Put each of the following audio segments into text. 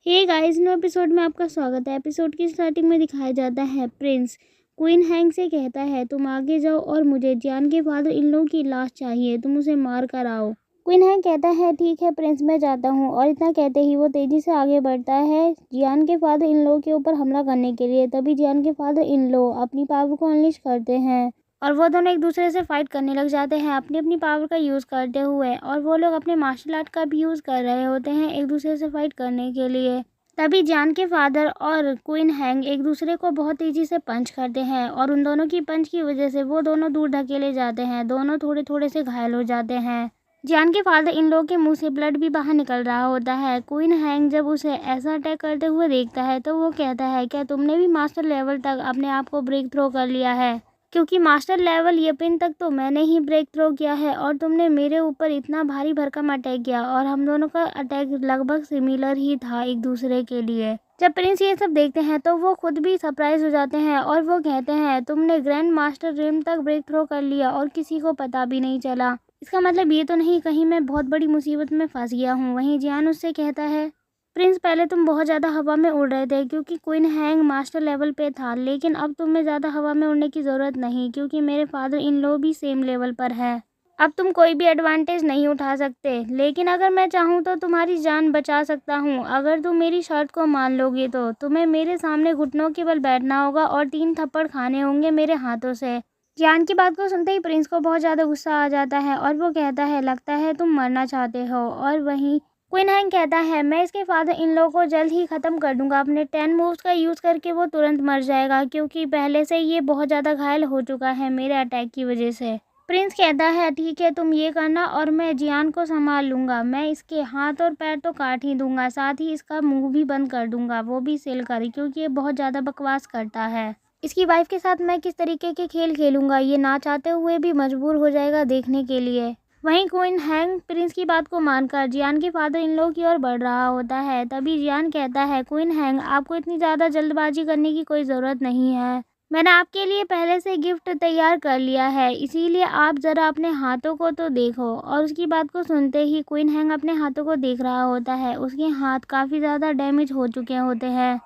Hey guys, new episode में आपका स्वागत है। एपिसोड की स्टार्टिंग में दिखाया जाता है प्रिंस क्वीन हैंग से कहता है तुम आगे जाओ और मुझे जियान के फादर इन लोगों की लाश चाहिए, तुम उसे मार कर आओ। क्वीन हैंग कहता है ठीक है प्रिंस, मैं जाता हूँ। और इतना कहते ही वो तेजी से आगे बढ़ता है जियान के फादर इन लोगों के ऊपर हमला करने के लिए। तभी जियान के फादर इन लोग अपनी पावर को अनलिश करते हैं और वो दोनों एक दूसरे से फाइट करने लग जाते हैं अपनी अपनी पावर का यूज़ करते हुए। और वो लोग अपने मार्शल आर्ट का भी यूज़ कर रहे होते हैं एक दूसरे से फाइट करने के लिए। तभी जियान के फादर और क्वीन हैंग एक दूसरे को बहुत तेज़ी से पंच करते हैं और उन दोनों की पंच की वजह से वो दोनों दूर धकेले जाते हैं। दोनों थोड़े थोड़े से घायल हो जाते हैं। जियान के फादर इन लोगों के मुंह से ब्लड भी बाहर निकल रहा होता है। क्वीन हैंग जब उसे ऐसा अटैक करते हुए देखता है तो वो कहता है क्या तुमने भी मास्टर लेवल तक अपने आप को ब्रेक थ्रो कर लिया है? क्योंकि मास्टर लेवल ये पिन तक तो मैंने ही ब्रेक थ्रो किया है और तुमने मेरे ऊपर इतना भारी भरकम अटैक किया। और हम दोनों का अटैक लगभग सिमिलर ही था एक दूसरे के लिए। जब प्रिंस ये सब देखते हैं तो वो खुद भी सरप्राइज हो जाते हैं और वो कहते हैं तुमने ग्रैंड मास्टर रिम तक ब्रेक थ्रो कर लिया और किसी को पता भी नहीं चला। इसका मतलब ये तो नहीं कहीं मैं बहुत बड़ी मुसीबत में फंस गया हूँ? वहीं जियान उससे कहता है प्रिंस पहले तुम बहुत ज़्यादा हवा में उड़ रहे थे क्योंकि क्वीन हैंग मास्टर लेवल पे था, लेकिन अब तुम्हें ज़्यादा हवा में उड़ने की ज़रूरत नहीं क्योंकि मेरे फादर इन लो भी सेम लेवल पर है। अब तुम कोई भी एडवांटेज नहीं उठा सकते, लेकिन अगर मैं चाहूँ तो तुम्हारी जान बचा सकता हूँ। अगर तुम मेरी शर्त को मान लोगे तो तुम्हें मेरे सामने घुटनों के बल बैठना होगा और 3 थप्पड़ खाने होंगे मेरे हाथों से। जियान की बात को सुनते ही प्रिंस को बहुत ज़्यादा गुस्सा आ जाता है और वो कहता है लगता है तुम मरना चाहते हो। और वहीं क्वीन हैंग कहता है मैं इसके फादर इन लोगों को जल्द ही ख़त्म कर दूंगा। अपने 10 मूव्स का यूज़ करके वो तुरंत मर जाएगा क्योंकि पहले से ये बहुत ज़्यादा घायल हो चुका है मेरे अटैक की वजह से। प्रिंस कहता है ठीक है तुम ये करना और मैं जियान को संभाल लूँगा। मैं इसके हाथ और पैर तो काट ही दूंगा, साथ ही इसका मुंह भी बंद कर दूंगा, वो भी सील कर, क्योंकि ये बहुत ज़्यादा बकवास करता है। इसकी वाइफ के साथ मैं किस तरीके के खेल खेलूँगा ये ना चाहते हुए भी मजबूर हो जाएगा देखने के लिए। वहीं क्वीन हैंग प्रिंस की बात को मानकर जियान के फादर इन लोगों की ओर बढ़ रहा होता है। तभी जियान कहता है क्वीन हैंग आपको इतनी ज़्यादा जल्दबाजी करने की कोई ज़रूरत नहीं है। मैंने आपके लिए पहले से गिफ्ट तैयार कर लिया है, इसीलिए आप ज़रा अपने हाथों को तो देखो। और उसकी बात को सुनते ही क्वीन हैंग अपने हाथों को देख रहा होता है। उसके हाथ काफ़ी ज़्यादा डैमेज हो चुके होते हैं।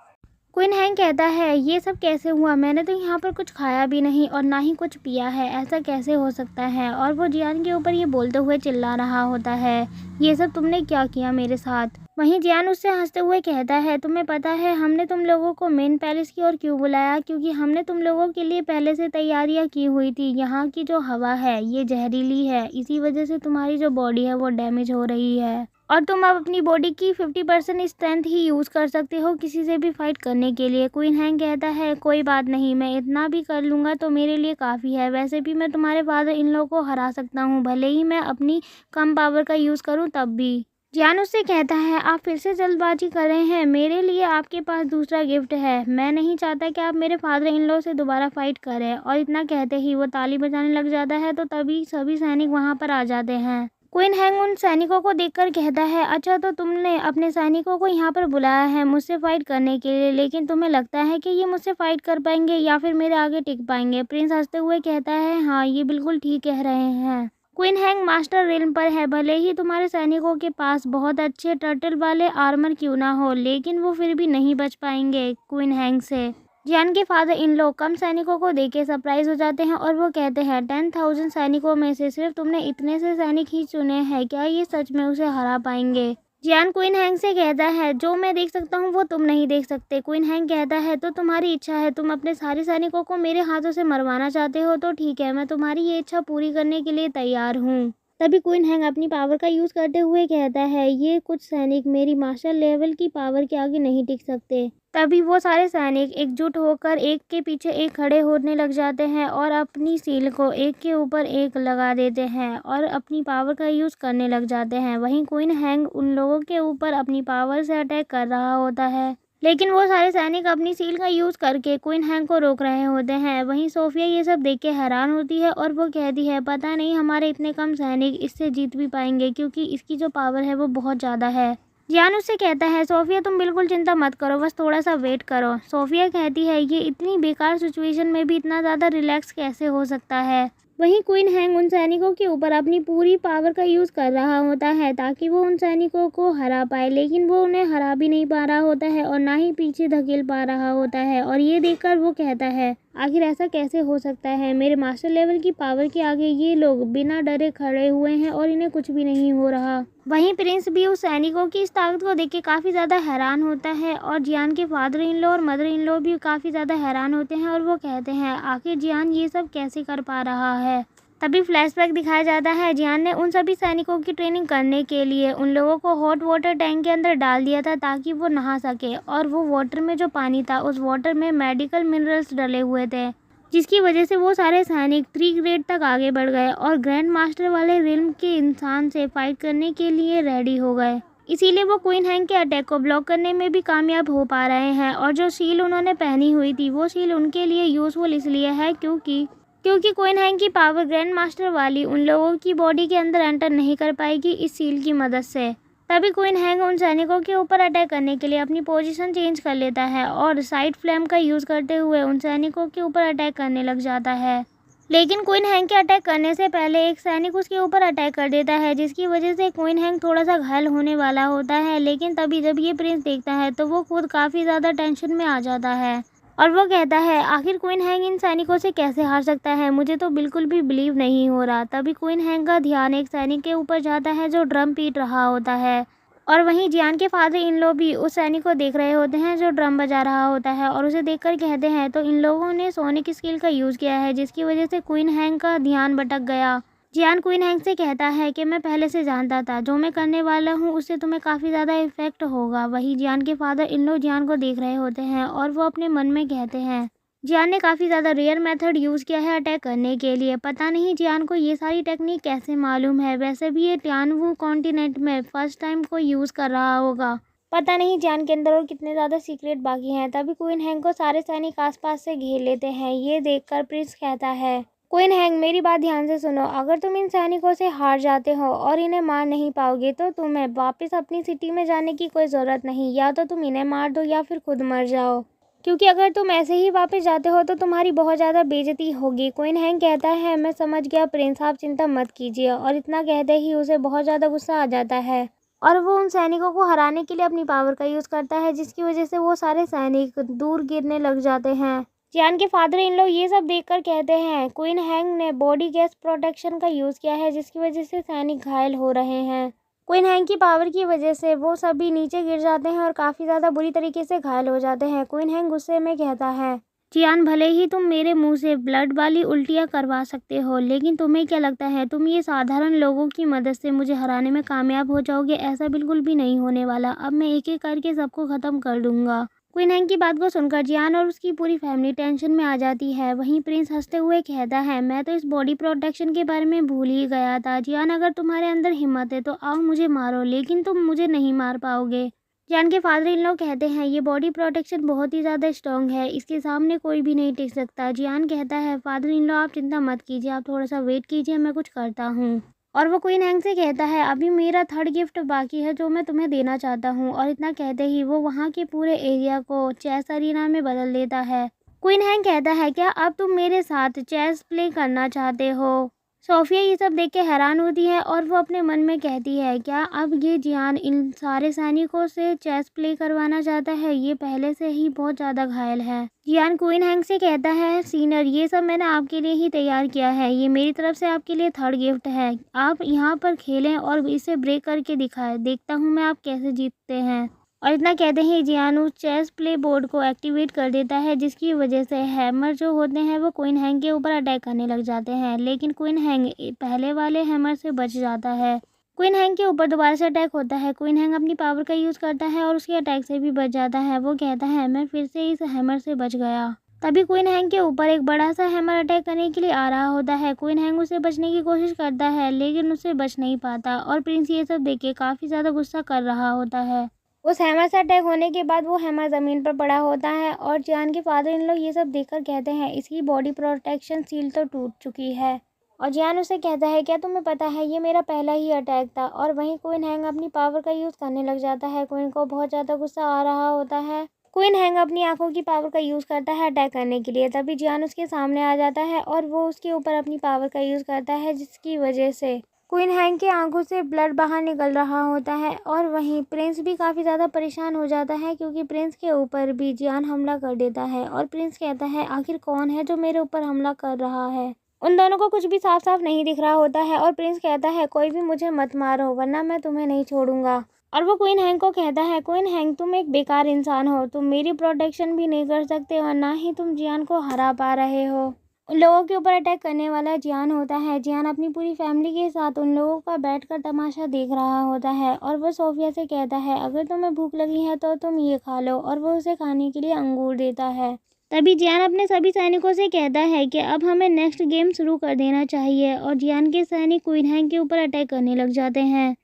क्वीन हैंग कहता है ये सब कैसे हुआ? मैंने तो यहाँ पर कुछ खाया भी नहीं और ना ही कुछ पिया है, ऐसा कैसे हो सकता है? और वो जियान के ऊपर ये बोलते हुए चिल्ला रहा होता है ये सब तुमने क्या किया मेरे साथ? वहीं जियान उससे हंसते हुए कहता है तुम्हें पता है हमने तुम लोगों को मेन पैलेस की ओर क्यों बुलाया? क्योंकि हमने तुम लोगों के लिए पहले से तैयारियां की हुई थी। यहाँ की जो हवा है ये जहरीली है, इसी वजह से तुम्हारी जो बॉडी है वो डैमेज हो रही है और तुम अब अपनी बॉडी की 50% स्ट्रेंथ ही यूज़ कर सकते हो किसी से भी फाइट करने के लिए। क्वीन हैंग कहता है कोई बात नहीं, मैं इतना भी कर लूँगा तो मेरे लिए काफ़ी है। वैसे भी मैं तुम्हारे फादर इन लोगों को हरा सकता हूँ, भले ही मैं अपनी कम पावर का यूज़ करूँ तब भी। जियान उससे कहता है आप फिर से जल्दबाजी कर रहे हैं, मेरे लिए आपके पास दूसरा गिफ्ट है। मैं नहीं चाहता कि आप मेरे फादर इन लॉ से दोबारा फाइट करें। और इतना कहते ही वो ताली बजाने लग जाता है तो तभी सभी सैनिक वहाँ पर आ जाते हैं। क्वीन हैंग उन सैनिकों को देखकर कहता है अच्छा तो तुमने अपने सैनिकों को यहाँ पर बुलाया है मुझसे फाइट करने के लिए, लेकिन तुम्हें लगता है कि ये मुझसे फाइट कर पाएंगे या फिर मेरे आगे टिक पाएंगे? प्रिंस हंसते हुए कहता है हाँ ये बिल्कुल ठीक कह रहे हैं। क्वीन हैंग मास्टर रिल्म पर है, भले ही तुम्हारे सैनिकों के पास बहुत अच्छे टर्टल वाले आर्मर क्यों ना हो, लेकिन वो फिर भी नहीं बच पाएंगे क्वीन हैंग से। जियान के फादर इन लोग कम सैनिकों को देख के सरप्राइज हो जाते हैं और वो कहते हैं 10,000 सैनिकों में से सिर्फ तुमने इतने से सैनिक ही चुने हैं, क्या ये सच में उसे हरा पाएंगे? जियान क्वीन हैंग से कहता है जो मैं देख सकता हूँ वो तुम नहीं देख सकते। क्वीन हैंग कहता है तो तुम्हारी इच्छा है, तुम अपने सारे सैनिकों को मेरे हाथों से मरवाना चाहते हो तो ठीक है, मैं तुम्हारी ये इच्छा पूरी करने के लिए तैयार हूँ। तभी क्वीन हैंग अपनी पावर का यूज़ करते हुए कहता है ये कुछ सैनिक मेरी मास्टर लेवल की पावर के आगे नहीं टिक सकते। तभी वो सारे सैनिक एकजुट होकर एक के पीछे एक खड़े होने लग जाते हैं और अपनी सील को एक के ऊपर एक लगा देते हैं और अपनी पावर का यूज़ करने लग जाते हैं। वहीं क्वीन हैंग उन लोगों के ऊपर अपनी पावर से अटैक कर रहा होता है, लेकिन वो सारे सैनिक अपनी सील का यूज़ करके क्वीन हैंग को रोक रहे होते हैं। वहीं सोफिया ये सब देख के हैरान होती है और वो कहती है पता नहीं हमारे इतने कम सैनिक इससे जीत भी पाएंगे क्योंकि इसकी जो पावर है वो बहुत ज़्यादा है। जियान उससे कहता है सोफिया तुम बिल्कुल चिंता मत करो, बस थोड़ा सा वेट करो। सोफिया कहती है ये इतनी बेकार सिचुएशन में भी इतना ज़्यादा रिलैक्स कैसे हो सकता है? वहीं क्वीन हैंग उन सैनिकों के ऊपर अपनी पूरी पावर का यूज़ कर रहा होता है ताकि वो उन सैनिकों को हरा पाए, लेकिन वो उन्हें हरा भी नहीं पा रहा होता है और ना ही पीछे धकेल पा रहा होता है। और ये देखकर वो कहता है, आखिर ऐसा कैसे हो सकता है? मेरे मास्टर लेवल की पावर के आगे ये लोग बिना डरे खड़े हुए हैं और इन्हें कुछ भी नहीं हो रहा। वहीं प्रिंस भी उस सैनिकों की इस ताकत को देख के काफ़ी ज़्यादा हैरान होता है और जियान के फादर इन लॉ और मदर इन लॉ भी काफ़ी ज़्यादा हैरान होते हैं और वो कहते हैं, आखिर जियान ये सब कैसे कर पा रहा है। तभी फ्लैशबैक दिखाया जाता है, जियान ने उन सभी सैनिकों की ट्रेनिंग करने के लिए उन लोगों को हॉट वाटर टैंक के अंदर डाल दिया था ताकि वो नहा सके, और वो वाटर में जो पानी था उस वाटर में मेडिकल मिनरल्स डले हुए थे, जिसकी वजह से वो सारे सैनिक 3 ग्रेड तक आगे बढ़ गए और ग्रैंड मास्टर वाले रिल्म के इंसान से फाइट करने के लिए रेडी हो गए। इसीलिए वो क्वीन हैंग के अटैक को ब्लॉक करने में भी कामयाब हो पा रहे हैं। और जो शील उन्होंने पहनी हुई थी वो शील उनके लिए यूज़फुल इसलिए है क्योंकि क्वीन हैंग की पावर ग्रैंड मास्टर वाली उन लोगों की बॉडी के अंदर एंटर नहीं कर पाएगी इस शील की मदद से। तभी क्वीन हैंग उन सैनिकों के ऊपर अटैक करने के लिए अपनी पोजीशन चेंज कर लेता है और साइड फ्लेम का यूज़ करते हुए उन सैनिकों के ऊपर अटैक करने लग जाता है। लेकिन क्वीन हैंग के अटैक करने से पहले एक सैनिक उसके ऊपर अटैक कर देता है, जिसकी वजह से क्वीन हैंग थोड़ा सा घायल होने वाला होता है। लेकिन तभी जब ये प्रिंस देखता है तो वो खुद काफ़ी ज़्यादा टेंशन में आ जाता है और वो कहता है, आखिर क्वीन हैंग इन सैनिकों से कैसे हार सकता है? मुझे तो बिल्कुल भी बिलीव नहीं हो रहा। तभी क्वीन हैंग का ध्यान एक सैनिक के ऊपर जाता है जो ड्रम पीट रहा होता है, और वहीं जियान के फादर इन लोग भी उस सैनिक को देख रहे होते हैं जो ड्रम बजा रहा होता है और उसे देखकर कहते हैं, तो इन लोगों ने सोनिक स्किल का यूज़ किया है जिसकी वजह से क्वीन हैंग का ध्यान भटक गया। जियान क्वीन हैंग से कहता है कि मैं पहले से जानता था जो मैं करने वाला हूँ उससे तुम्हें काफ़ी ज़्यादा इफेक्ट होगा। वहीं जियान के फादर इन लोग जियान को देख रहे होते हैं और वो अपने मन में कहते हैं, जियान ने काफ़ी ज़्यादा रेयर मेथड यूज़ किया है अटैक करने के लिए। पता नहीं जियान को ये सारी टेक्निक कैसे मालूम है। वैसे भी ये टियानवू कॉन्टिनेंट में फर्स्ट टाइम कोई यूज़ कर रहा होगा। पता नहीं जियान के अंदर और कितने ज़्यादा सीक्रेट बाकी हैं। तभी क्वीन हैंग को सारे सैनिक आसपास से घेर लेते हैं। ये देखकर प्रिंस कहता है, क्वीन हैंग मेरी बात ध्यान से सुनो। अगर तुम इन सैनिकों से हार जाते हो और इन्हें मार नहीं पाओगे तो तुम्हें वापस अपनी सिटी में जाने की कोई ज़रूरत नहीं। या तो तुम इन्हें मार दो या फिर खुद मर जाओ, क्योंकि अगर तुम ऐसे ही वापस जाते हो तो तुम्हारी बहुत ज़्यादा बेइज्जती होगी। क्वीन हैंग कहता है, मैं समझ गया प्रिंस, आप चिंता मत कीजिए। और इतना कहते ही उसे बहुत ज़्यादा गुस्सा आ जाता है और वो उन सैनिकों को हराने के लिए अपनी पावर का यूज़ करता है, जिसकी वजह से वो सारे सैनिक दूर गिरने लग जाते हैं। जियान के फादर इन लोग ये सब देखकर कहते हैं, क्वीन हैंग ने बॉडी गैस प्रोटेक्शन का यूज़ किया है जिसकी वजह से सैनिक घायल हो रहे हैं। क्वीन हैंग की पावर की वजह से वो सभी नीचे गिर जाते हैं और काफ़ी ज़्यादा बुरी तरीके से घायल हो जाते हैं। क्वीन हैंग गुस्से में कहता है, जियान भले ही तुम मेरे मुंह से ब्लड वाली उल्टियाँ करवा सकते हो, लेकिन तुम्हें क्या लगता है तुम ये साधारण लोगों की मदद से मुझे हराने में कामयाब हो जाओगे? ऐसा बिल्कुल भी नहीं होने वाला। अब मैं एक एक करके सबको ख़त्म कर दूंगा। क्वीन हैंग की बात को सुनकर जियान और उसकी पूरी फैमिली टेंशन में आ जाती है। वहीं प्रिंस हंसते हुए कहता है, मैं तो इस बॉडी प्रोटेक्शन के बारे में भूल ही गया था। जियान अगर तुम्हारे अंदर हिम्मत है तो आओ मुझे मारो, लेकिन तुम मुझे नहीं मार पाओगे। जियान के फादर इन लोग कहते हैं, ये बॉडी प्रोटेक्शन बहुत ही ज़्यादा स्ट्रॉन्ग है, इसके सामने कोई भी नहीं टिक सकता। जियान कहता है, फादर इन लोग आप चिंता मत कीजिए, आप थोड़ा सा वेट कीजिए, मैं कुछ करता हूँ। और वो क्वीन हैंग से कहता है, अभी मेरा थर्ड गिफ्ट बाकी है जो मैं तुम्हें देना चाहता हूँ। और इतना कहते ही वो वहाँ के पूरे एरिया को चेस अरीना में बदल देता है। क्वीन हैंग कहता है, क्या अब तुम मेरे साथ चेस प्ले करना चाहते हो? सोफिया ये सब देख के हैरान होती है और वो अपने मन में कहती है, क्या अब ये जियान इन सारे सैनिकों से चेस प्ले करवाना चाहता है? ये पहले से ही बहुत ज़्यादा घायल है। जियान क्वीन हैंग से कहता है, सीनियर ये सब मैंने आपके लिए ही तैयार किया है, ये मेरी तरफ से आपके लिए थर्ड गिफ्ट है। आप यहाँ पर खेलें और इसे ब्रेक करके दिखाएं, देखता हूँ मैं आप कैसे जीतते हैं। और इतना कहते ही जियान उस चेस प्ले बोर्ड को एक्टिवेट कर देता है, जिसकी वजह से हैमर जो होते हैं वो क्वीन हैंग के ऊपर अटैक करने लग जाते हैं। लेकिन क्वीन हैंग पहले वाले हैमर से बच जाता है। क्वीन हैंग के ऊपर दोबारा से अटैक होता है। क्वीन हैंग अपनी पावर का यूज़ करता है और उसके अटैक से भी बच जाता है। वो कहता है, मैं फिर से इस हैमर से बच गया। तभी क्वीन हैंग के ऊपर एक बड़ा सा हैमर अटैक करने के लिए आ रहा होता है। क्वीन हैंग उसे बचने की कोशिश करता है लेकिन उससे बच नहीं पाता और प्रिंस ये सब देख के काफ़ी ज़्यादा गुस्सा कर रहा होता है। उस हैमर से अटैक होने के बाद वो हैमर ज़मीन पर पड़ा होता है और जियान के फादर इन लोग ये सब देखकर कहते हैं, इसकी बॉडी प्रोटेक्शन सील तो टूट चुकी है। और जियान उसे कहता है, क्या तुम्हें पता है ये मेरा पहला ही अटैक था। और वहीं क्वीन हैंग अपनी पावर का यूज़ करने लग जाता है। क्वीन को बहुत ज़्यादा गुस्सा आ रहा होता है। क्वीन हैंग अपनी आंखों की पावर का यूज़ करता है अटैक करने के लिए। तभी जियान उसके सामने आ जाता है और वो उसके ऊपर अपनी पावर का यूज़ करता है, जिसकी वजह से क्वीन हैंग की आंखों से ब्लड बाहर निकल रहा होता है। और वहीं प्रिंस भी काफ़ी ज़्यादा परेशान हो जाता है, क्योंकि प्रिंस के ऊपर भी जियान हमला कर देता है। और प्रिंस कहता है, आखिर कौन है जो मेरे ऊपर हमला कर रहा है। उन दोनों को कुछ भी साफ साफ नहीं दिख रहा होता है और प्रिंस कहता है, कोई भी मुझे मत मारो वरना मैं तुम्हें नहीं छोड़ूंगा। और वो क्वीन हैंग को कहता है, क्वीन हैंग तुम एक बेकार इंसान हो, तुम मेरी प्रोटेक्शन भी नहीं कर सकते और ना ही तुम जियान को हरा पा रहे हो। उन लोगों के ऊपर अटैक करने वाला जियान होता है। जियान अपनी पूरी फैमिली के साथ उन लोगों का बैठकर तमाशा देख रहा होता है और वो सोफिया से कहता है, अगर तुम्हें भूख लगी है तो तुम ये खा लो। और वो उसे खाने के लिए अंगूर देता है। तभी जियान अपने सभी सैनिकों से कहता है कि अब हमें नेक्स्ट गेम शुरू कर देना चाहिए। और जियान के सैनिक क्वीन हैंग के ऊपर अटैक करने लग जाते हैं।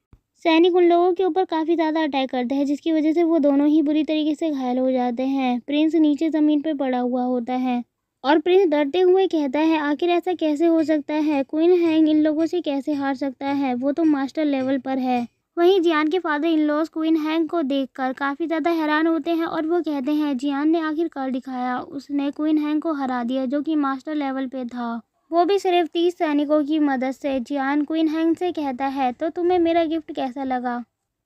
सैनिक उन लोगों के ऊपर काफ़ी ज़्यादा अटैक करते हैं, जिसकी वजह से वो दोनों ही बुरी तरीके से घायल हो जाते हैं। प्रिंस नीचे ज़मीन पर पड़ा हुआ होता है और प्रिंस डरते हुए कहता है, आखिर ऐसा कैसे हो सकता है, क्वीन हैंग इन लोगों से कैसे हार सकता है, वो तो मास्टर लेवल पर है। वहीं जियान के father in laws Queen Hang को देखकर काफ़ी ज़्यादा हैरान होते हैं और वो कहते हैं, जियान ने आखिर कर दिखाया, उसने क्वीन हैंग को हरा दिया जो कि मास्टर लेवल पे था, वो भी सिर्फ 30 सैनिकों की मदद से। जियान क्वीन हैंग से कहता है, तो तुम्हें मेरा गिफ्ट कैसा लगा।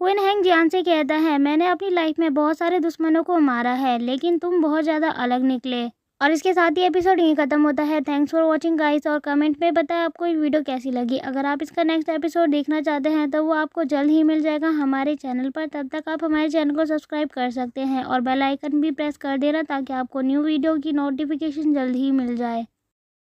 क्वीन हैंग जियान से कहता है, मैंने अपनी लाइफ में बहुत सारे दुश्मनों को मारा है, लेकिन तुम बहुत ज़्यादा अलग निकले। और इसके साथ ही एपिसोड यहीं खत्म होता है। Thanks for watching guys. और कमेंट में बताएं आपको ये वीडियो कैसी लगी। अगर आप इसका नेक्स्ट एपिसोड देखना चाहते हैं तो वो आपको जल्द ही मिल जाएगा हमारे चैनल पर। तब तक आप हमारे चैनल को सब्सक्राइब कर सकते हैं और बेल आइकन भी प्रेस कर देना, ताकि आपको न्यू वीडियो की नोटिफिकेशन जल्द ही मिल जाए।